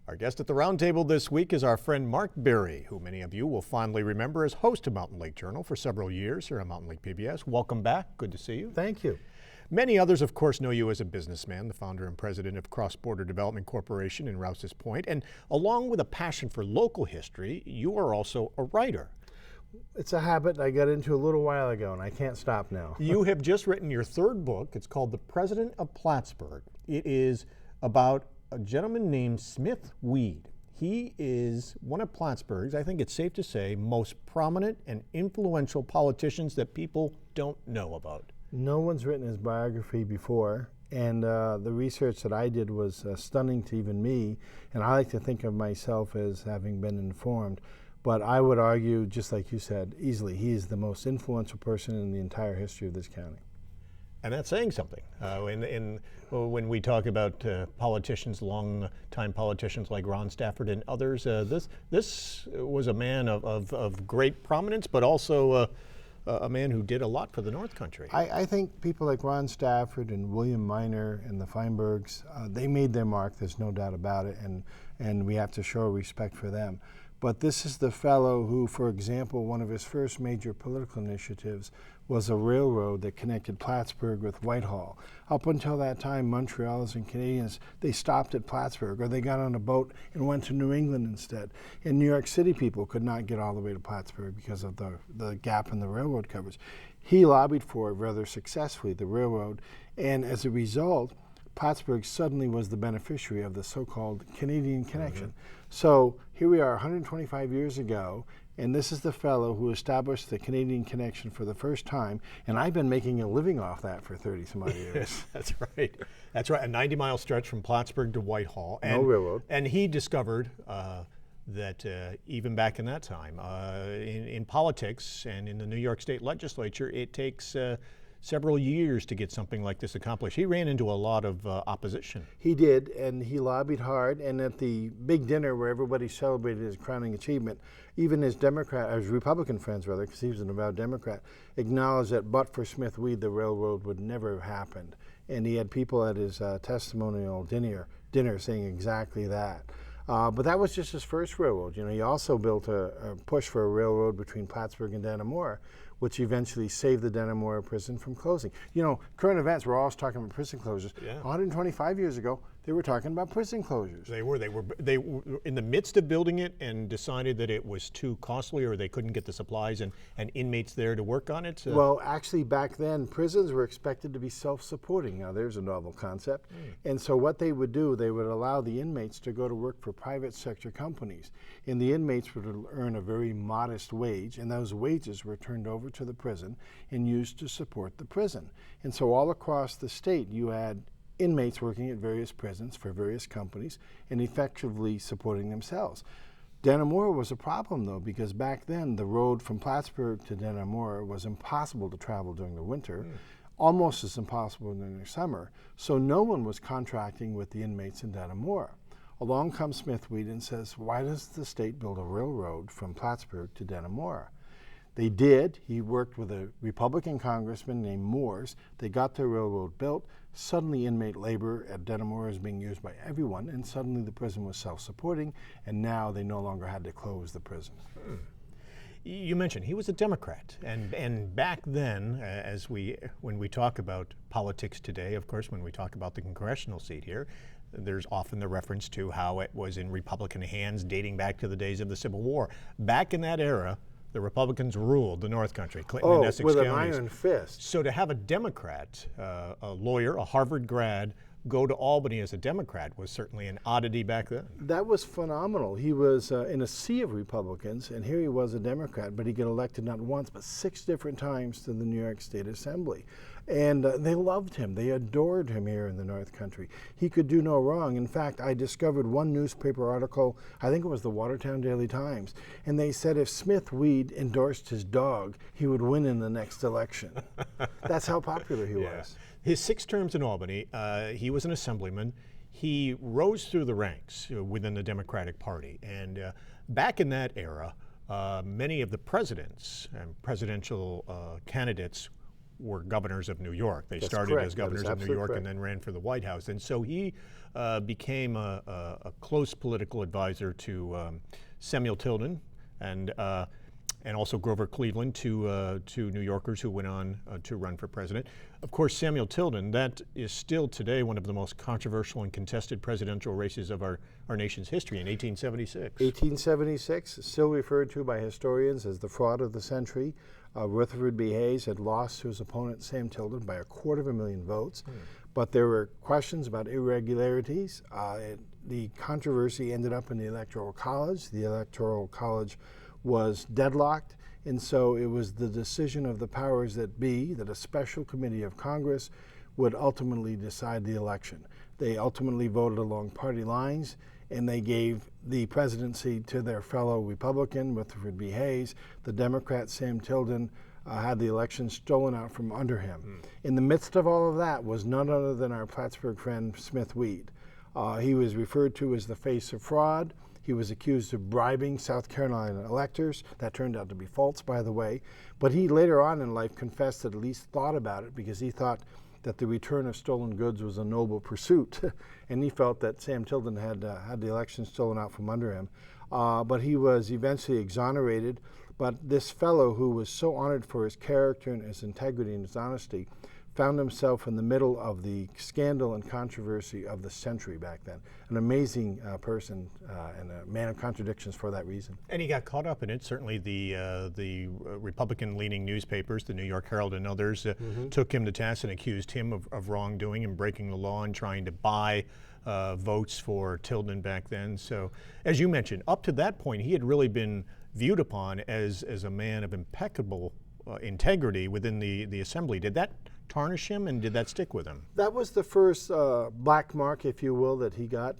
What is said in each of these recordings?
Our guest at the roundtable this week is our friend Mark Barie, who many of you will fondly remember as host of Mountain Lake Journal for several years here on Mountain Lake PBS. Welcome back. Good to see you. Thank you. Many others, of course, know you as a businessman, the founder and president of Cross Border Development Corporation in Rouse's Point, and along with a passion for local history, you are also a writer. It's a habit I got into a little while ago, and I can't stop now. You have just written your third book. It's called The President of Plattsburgh. It is about a gentleman named Smith Weed. He is one of Plattsburgh's, I think it's safe to say, most prominent and influential politicians that people don't know about. No one's written his biography before, and the research that I did was stunning to even me, and I like to think of myself as having been informed. But I would argue, just like you said, easily, he is the most influential person in the entire history of this county. And that's saying something. When we talk about politicians, long-time politicians like Ron Stafford and others, this was a man of great prominence, but also a man who did a lot for the North Country. I think people like Ron Stafford and William Minor and the Feinbergs, they made their mark, there's no doubt about it, and we have to show respect for them. But this is the fellow who, for example, one of his first major political initiatives was a railroad that connected Plattsburgh with Whitehall. Up until that time, Montrealers and Canadians, they stopped at Plattsburgh, or they got on a boat and went to New England instead. And New York City people could not get all the way to Plattsburgh because of the gap in the railroad coverage. He lobbied for it rather successfully, the railroad, and as a result, Plattsburgh suddenly was the beneficiary of the so-called Canadian connection. So here we are 125 years ago, and this is the fellow who established the Canadian connection for the first time, and I've been making a living off that for 30 some odd years. That's right. That's right. A 90-mile stretch from Plattsburgh to Whitehall. No railroad. And he discovered that even back in that time, in politics and in the New York State legislature, it takes several years to get something like this accomplished. He ran into a lot of opposition. He did, and he lobbied hard, and at the big dinner where everybody celebrated his crowning achievement, even his Republican friends, rather, because he was an avowed Democrat, acknowledged that but for Smith Weed, the railroad would never have happened. And he had people at his testimonial dinner saying exactly that. But that was just his first railroad. You know, he also built a push for a railroad between Plattsburgh and Dannemora, which eventually saved the Dannemora prison from closing. You know, current events, we're always talking about prison closures. Yeah. 125 years ago, they were talking about prison closures. They were in the midst of building it and decided that it was too costly or they couldn't get the supplies and inmates there to work on it. Well, actually back then, prisons were expected to be self-supporting. Now there's a novel concept. And so what they would do, they would allow the inmates to go to work for private sector companies. And the inmates would earn a very modest wage, and those wages were turned over to the prison and used to support the prison. And so all across the state, you had inmates working at various prisons for various companies and effectively supporting themselves. Dannemora was a problem, though, because back then the road from Plattsburgh to Dannemora was impossible to travel during the winter, almost as impossible during the summer, so no one was contracting with the inmates in Dannemora. Along comes Smith Weed and says, why does the state build a railroad from Plattsburgh to Dannemora? They did. He worked with a Republican congressman named Moores. They got the railroad built. Suddenly inmate labor at Dannemora is being used by everyone, and suddenly the prison was self-supporting, and now they no longer had to close the prison. You mentioned he was a Democrat, and back then, when we talk about politics today, of course, when we talk about the congressional seat here, there's often the reference to how it was in Republican hands dating back to the days of the Civil War. Back in that era, the Republicans ruled the North Country, Clinton and Essex with counties. An iron fist. So to have a Democrat, a lawyer, a Harvard grad, go to Albany as a Democrat was certainly an oddity back then. That was phenomenal. He was in a sea of Republicans, and here he was a Democrat, but he got elected not once, but 6 different times to the New York State Assembly. And they loved him. They adored him here in the North Country. He could do no wrong. In fact, I discovered one newspaper article, I think it was the Watertown Daily Times, and they said if Smith Weed endorsed his dog, he would win in the next election. That's how popular he was. His 6 terms in Albany, he was an assemblyman. He rose through the ranks within the Democratic Party. And back in that era, many of the presidents and presidential candidates were governors of New York. They That's started correct. as That is governors of New absolutely York correct. and then ran for the White House. And so he became a close political advisor to Samuel Tilden and also Grover Cleveland, two New Yorkers who went on to run for president. Of course, Samuel Tilden, that is still today one of the most controversial and contested presidential races of our nation's history in 1876. 1876, still referred to by historians as the fraud of the century. Rutherford B. Hayes had lost to his opponent Sam Tilden by 250,000 votes, but there were questions about irregularities. The controversy ended up in the Electoral College. The Electoral College was deadlocked, and so it was the decision of the powers that be that a special committee of Congress would ultimately decide the election. They ultimately voted along party lines, and they gave the presidency to their fellow Republican, Rutherford B. Hayes. The Democrat, Sam Tilden, had the election stolen out from under him. In the midst of all of that was none other than our Plattsburgh friend, Smith Weed. He was referred to as the face of fraud. He was accused of bribing South Carolina electors. That turned out to be false, by the way. But he later on in life confessed, at least thought about it, because he thought that the return of stolen goods was a noble pursuit. And he felt that Sam Tilden had the election stolen out from under him. But he was eventually exonerated. But this fellow, who was so honored for his character and his integrity and his honesty, found himself in the middle of the scandal and controversy of the century back then. An amazing person and a man of contradictions for that reason. And he got caught up in it. Certainly the Republican-leaning newspapers, the New York Herald and others, took him to task and accused him of wrongdoing and breaking the law and trying to buy votes for Tilden back then. So, as you mentioned, up to that point, he had really been viewed upon as a man of impeccable integrity within the assembly. Did that tarnish him, and did that stick with him? That was the first black mark, if you will, that he got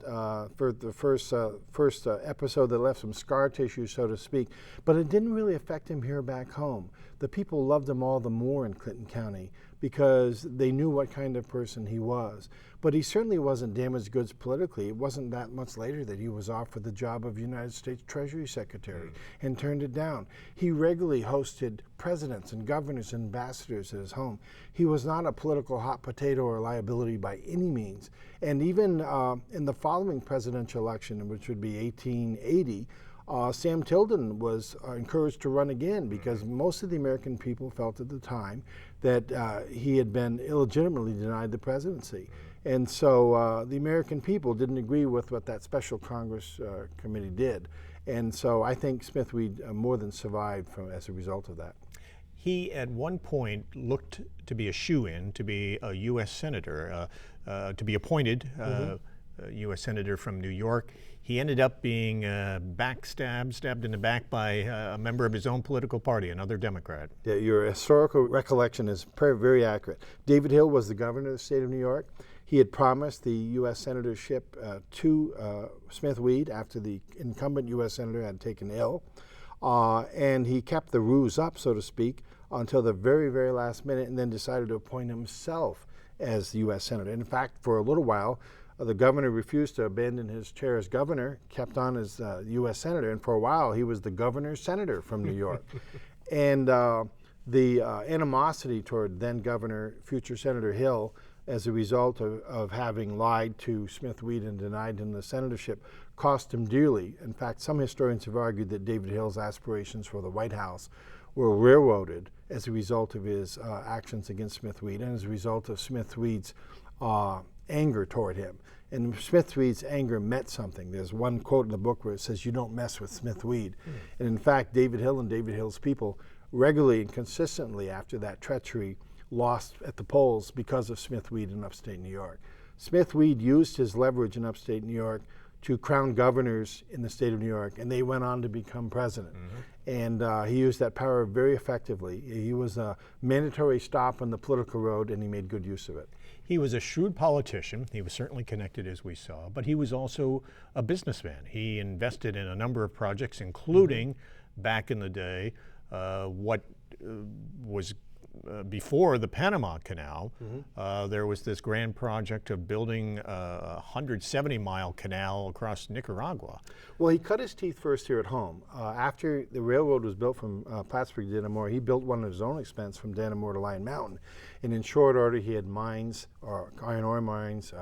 for the first episode that left some scar tissue, so to speak. But it didn't really affect him here back home. The people loved him all the more in Clinton County because they knew what kind of person he was. But he certainly wasn't damaged goods politically. It wasn't that much later that he was offered the job of United States Treasury Secretary and turned it down. He regularly hosted presidents and governors and ambassadors at his home. He was not a political hot potato or liability by any means. And even in the following presidential election, which would be 1880, Sam Tilden was encouraged to run again because most of the American people felt at the time that he had been illegitimately denied the presidency. And so the American people didn't agree with what that special Congress committee did. And so I think Smith Weed more than survived as a result of that. He, at one point, looked to be a shoo-in to be a U.S. Senator, to be appointed U.S. Senator from New York. He ended up being stabbed in the back by a member of his own political party, another Democrat. Yeah, your historical recollection is very accurate. David Hill was the governor of the state of New York. He had promised the U.S. senatorship to Smith Weed after the incumbent U.S. senator had taken ill. And he kept the ruse up, so to speak, until the very last minute, and then decided to appoint himself as the U.S. senator. In fact, for a little while, the governor refused to abandon his chair as governor, kept on as U.S. senator, and for a while he was the governor's senator from New York. And the animosity toward then Governor, future Senator Hill, as a result of having lied to Smith Weed and denied him the senatorship, cost him dearly. In fact, some historians have argued that David Hill's aspirations for the White House were railroaded as a result of his actions against Smith Weed and as a result of Smith Weed's anger toward him. And Smith Weed's anger meant something. There's one quote in the book where it says, "You don't mess with Smith Weed." And in fact, David Hill and David Hill's people regularly and consistently after that treachery lost at the polls because of Smith Weed in upstate New York. Smith Weed used his leverage in upstate New York to crown governors in the state of New York, and they went on to become president. And he used that power very effectively. He was a mandatory stop on the political road, and he made good use of it. He was a shrewd politician. He was certainly connected, as we saw, but he was also a businessman. He invested in a number of projects, including, back in the day, what was before the Panama Canal, there was this grand project of building a 170-mile canal across Nicaragua. Well, he cut his teeth first here at home. After the railroad was built from Plattsburgh to Dannemora, he built one at his own expense from Dannemora to Lion Mountain. And in short order, he had mines, or iron ore mines,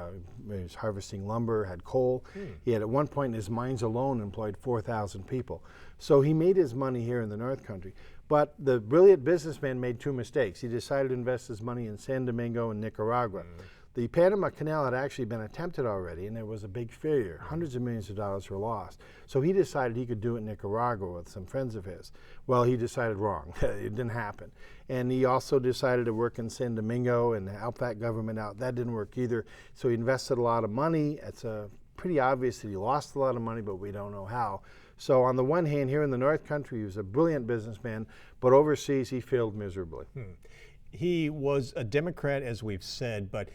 he was harvesting lumber, had coal. He had at one point in his mines alone employed 4,000 people. So he made his money here in the North Country. But the brilliant businessman made two mistakes. He decided to invest his money in San Domingo and Nicaragua. The Panama Canal had actually been attempted already, and it was a big failure. Hundreds of millions of dollars were lost. So he decided he could do it in Nicaragua with some friends of his. Well, he decided wrong. It didn't happen. And he also decided to work in San Domingo and help that government out. That didn't work either. So he invested a lot of money. It's pretty obvious that he lost a lot of money, but we don't know how. So on the one hand, here in the North Country, he was a brilliant businessman, but overseas he failed miserably. He was a Democrat, as we've said, but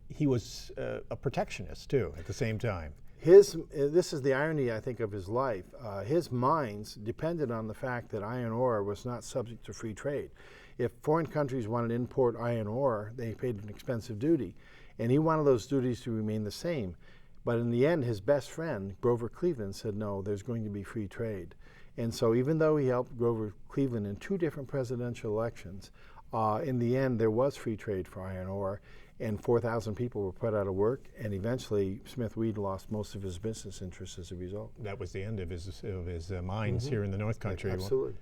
he was a protectionist too at the same time. This is the irony, I think, of his life. His mines depended on the fact that iron ore was not subject to free trade. If foreign countries wanted to import iron ore, they paid an expensive duty, and he wanted those duties to remain the same. But in the end, his best friend, Grover Cleveland, said, no, there's going to be free trade. And so even though he helped Grover Cleveland in 2 different presidential elections, in the end, there was free trade for iron ore, and 4,000 people were put out of work, and eventually Smith Weed lost most of his business interests as a result. That was the end of his mines here in the North Country. Absolutely.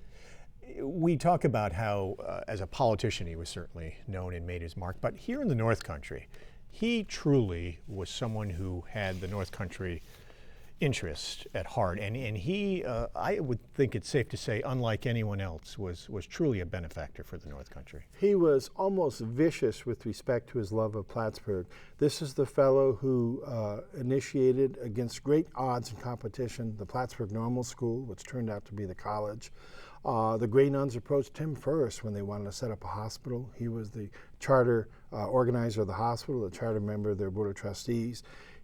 We talk about how, as a politician, he was certainly known and made his mark, but here in the North Country, he truly was someone who had the North Country interest at heart, and he, I would think it's safe to say, unlike anyone else, was truly a benefactor for the North Country. He was almost vicious with respect to his love of Plattsburgh. This is the fellow who initiated, against great odds and competition, the Plattsburgh Normal School, which turned out to be the college. The Grey Nuns approached him first when they wanted to set up a hospital. He was the charter organizer of the hospital, a charter member of their board of trustees.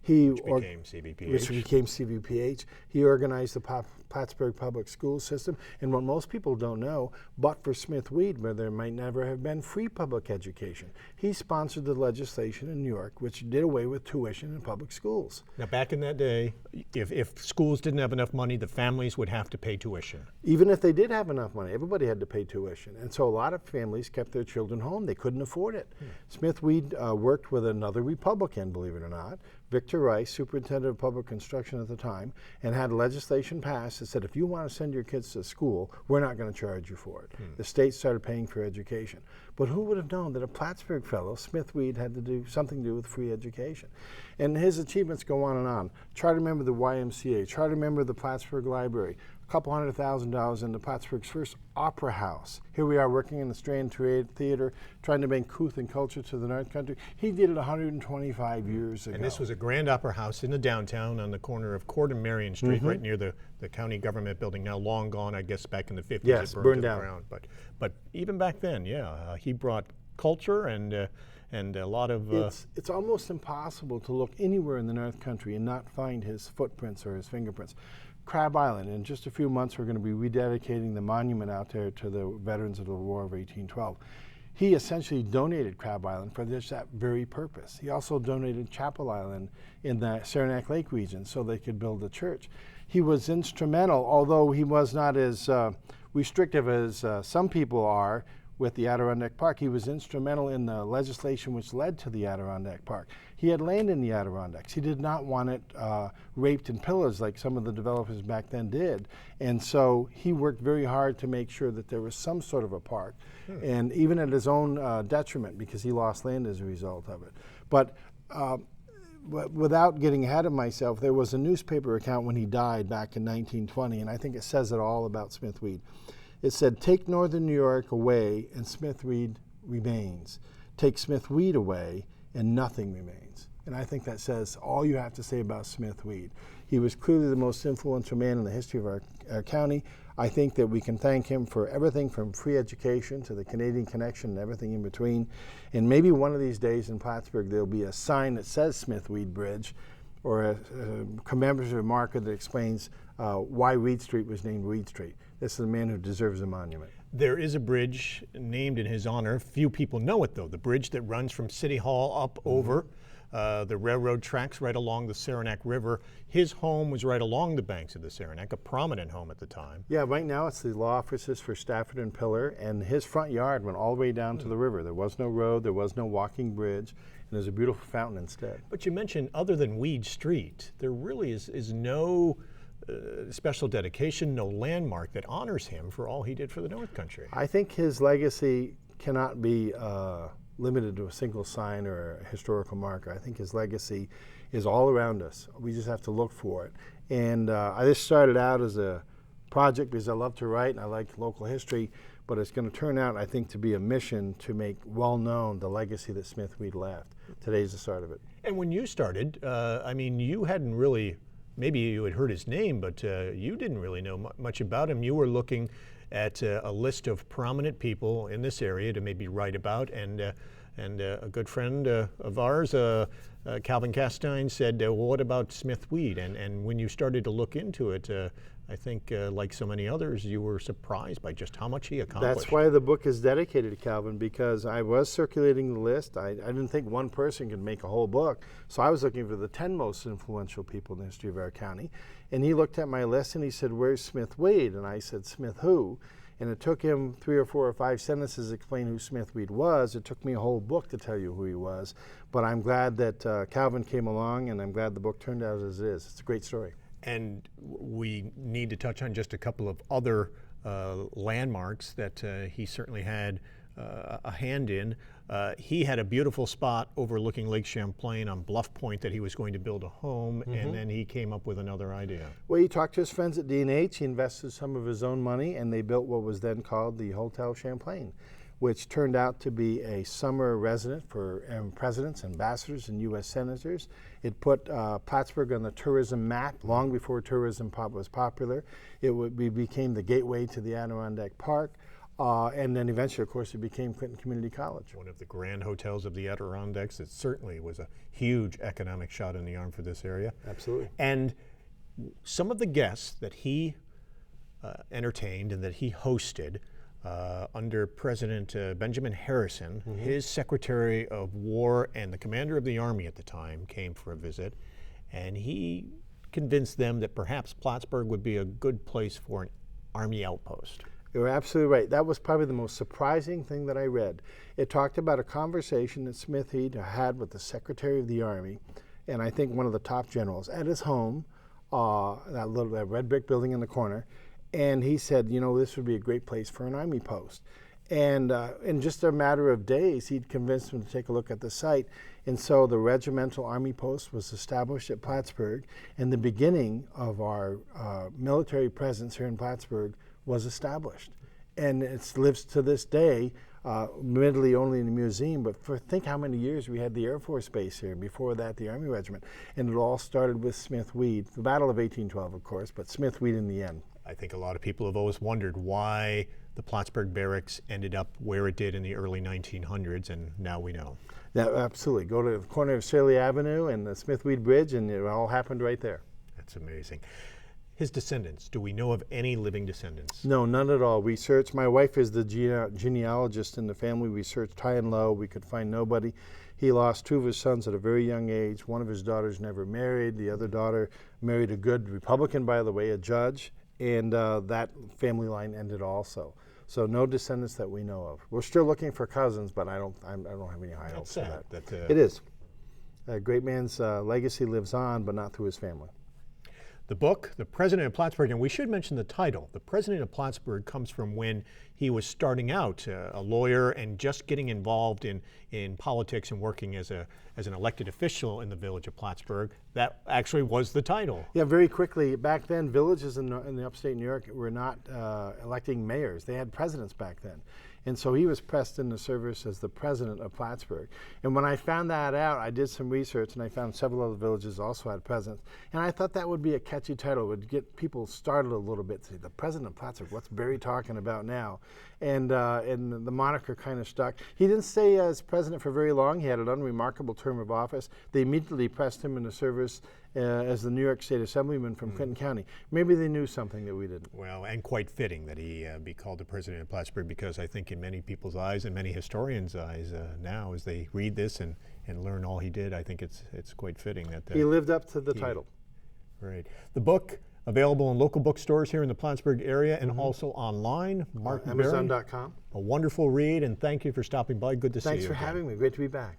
Which became CBPH. Which became CBPH. He organized the Plattsburgh public school system. And what most people don't know, but for Smith Weed, where there might never have been free public education, he sponsored the legislation in New York, which did away with tuition in public schools. Now, back in that day, if schools didn't have enough money, the families would have to pay tuition. Even if they did have enough money, everybody had to pay tuition. And so a lot of families kept their children home. They couldn't afford it. Smith Weed worked with another Republican, believe it or not, Victor Rice, superintendent of public construction at the time, and had legislation passed that said, if you want to send your kids to school, we're not going to charge you for it. The state started paying for education. But who would have known that a Plattsburgh fellow, Smith Weed, had to do something to do with free education? And his achievements go on and on. Charter member of the YMCA, charter member of the Plattsburgh Library, a couple $100,000 into Plattsburgh's first opera house. Here we are working in the Strand Theater, trying to bring couth and culture to the North Country. He did it 125 years ago. And this was a grand opera house in the downtown on the corner of Court and Marion Street, right near the county government building, now long gone, I guess, back in the 50s. Yes, it burned to down. the ground. But even back then, he brought culture and a lot of... It's almost impossible to look anywhere in the North Country and not find his footprints or his fingerprints. Crab Island, in just a few months we're going to be rededicating the monument out there to the veterans of the War of 1812. He essentially donated Crab Island for just that very purpose. He also donated Chapel Island in the Saranac Lake region so they could build a church. He was instrumental, although he was not as restrictive as some people are with the Adirondack Park. He was instrumental in the legislation which led to the Adirondack Park. He had land in the Adirondacks. He did not want it raped and pillaged like some of the developers back then did. And so he worked very hard to make sure that there was some sort of a park, and even at his own detriment, because he lost land as a result of it. But without getting ahead of myself, there was a newspaper account when he died back in 1920, and I think it says it all about Smith Weed. It said, take Northern New York away and Smith Weed remains. Take Smith Weed away and nothing remains. And I think that says all you have to say about Smith Weed. He was clearly the most influential man in the history of our county. I think that we can thank him for everything from free education to the Canadian Connection and everything in between. And maybe one of these days in Plattsburgh there'll be a sign that says Smith Weed Bridge, or a commemorative marker that explains why Weed Street was named Weed Street. This is a man who deserves a monument. There is a bridge named in his honor. Few people know it, though. The bridge that runs from City Hall up over the railroad tracks right along the Saranac River. His home was right along the banks of the Saranac, a prominent home at the time. Yeah, right now it's the law offices for Stafford and Pillar, and his front yard went all the way down to the river. There was no road, there was no walking bridge, and there's a beautiful fountain instead. But you mentioned, other than Weed Street, there really is no special dedication, no landmark that honors him for all he did for the North Country. I think his legacy cannot be limited to a single sign or a historical marker. I think his legacy is all around us. We just have to look for it. And I just started out as a project because I love to write and I like local history, but it's going to turn out, I think, to be a mission to make well known the legacy that Smith Weed left. Today's the start of it. And when you started, I mean, you hadn't really, maybe you had heard his name, but you didn't really know much about him. You were looking at a list of prominent people in this area to maybe write about, and a good friend of ours, Calvin Castine, said, well, what about Smith Weed? And when you started to look into it, I think, like so many others, you were surprised by just how much he accomplished. That's why the book is dedicated to Calvin, because I was circulating the list. I didn't think one person could make a whole book, so I was looking for the 10 most influential people in the history of our county. And he looked at my list and he said, where's Smith Weed? And I said, Smith who? And it took him 3 or 4 or 5 sentences to explain who Smith Weed was. It took me a whole book to tell you who he was. But I'm glad that Calvin came along, and I'm glad the book turned out as it is. It's a great story. And we need to touch on just a couple of other landmarks that he certainly had a hand in. He had a beautiful spot overlooking Lake Champlain on Bluff Point that he was going to build a home, and then he came up with another idea. Well, he talked to his friends at D&H. He invested some of his own money, and they built what was then called the Hotel Champlain, which turned out to be a summer residence for presidents, ambassadors, and U.S. senators. It put Plattsburgh on the tourism map long before tourism was popular. It became the gateway to the Adirondack Park. And then eventually, of course, it became Clinton Community College. One of the grand hotels of the Adirondacks. It certainly was a huge economic shot in the arm for this area. Absolutely. And some of the guests that he entertained and that he hosted under President Benjamin Harrison, his Secretary of War and the Commander of the Army at the time came for a visit, and he convinced them that perhaps Plattsburgh would be a good place for an Army outpost. You're absolutely right. That was probably the most surprising thing that I read. It talked about a conversation that Smith Weed had with the Secretary of the Army, and I think one of the top generals, at his home, that red brick building in the corner, and he said, you know, this would be a great place for an Army post. And in just a matter of days, he'd convinced him to take a look at the site. And so the Regimental Army Post was established at Plattsburgh, and the beginning of our military presence here in Plattsburgh was established. And it lives to this day, admittedly only in a museum, but think how many years we had the Air Force Base here, before that the Army Regiment. And it all started with Smith Weed, the Battle of 1812, of course, but Smith Weed in the end. I think a lot of people have always wondered why the Plattsburgh Barracks ended up where it did in the early 1900s, and now we know. Yeah, absolutely. Go to the corner of Shirley Avenue and the Smith Weed Bridge, and it all happened right there. That's amazing. His descendants, do we know of any living descendants? No, none at all. We searched, my wife is the genealogist in the family. We searched high and low. We could find nobody. He lost 2 of his sons at a very young age. One of his daughters never married. The other daughter married a good Republican, by the way, a judge. And that family line ended also. So no descendants that we know of. We're still looking for cousins, but I don't have any high hopes for that. It is. A great man's legacy lives on, but not through his family. The book, The President of Plattsburgh, and we should mention the title. The President of Plattsburgh comes from when he was starting out, a lawyer, and just getting involved in politics and working as an elected official in the village of Plattsburgh. That actually was the title. Yeah, very quickly. Back then, villages in the upstate New York were not electing mayors. They had presidents back then. And so he was pressed into service as the president of Plattsburgh. And when I found that out, I did some research, and I found several other villages also had presidents. And I thought that would be a catchy title. It would get people started a little bit. Say, the president of Plattsburgh, what's Barie talking about now? And the moniker kind of stuck. He didn't stay as president for very long. He had an unremarkable term of office. They immediately pressed him into service as the New York State Assemblyman from Clinton County. Maybe they knew something that we didn't. Well, and quite fitting that he be called the president of Plattsburgh, because I think in many people's eyes and many historians' eyes now, as they read this and learn all he did, I think it's quite fitting that he lived up to the title. Right. The book available in local bookstores here in the Plattsburgh area and also online. Mark Barie, Amazon.com. a wonderful read, and thank you for stopping by. Good to see you. Thanks for having me. Great to be back.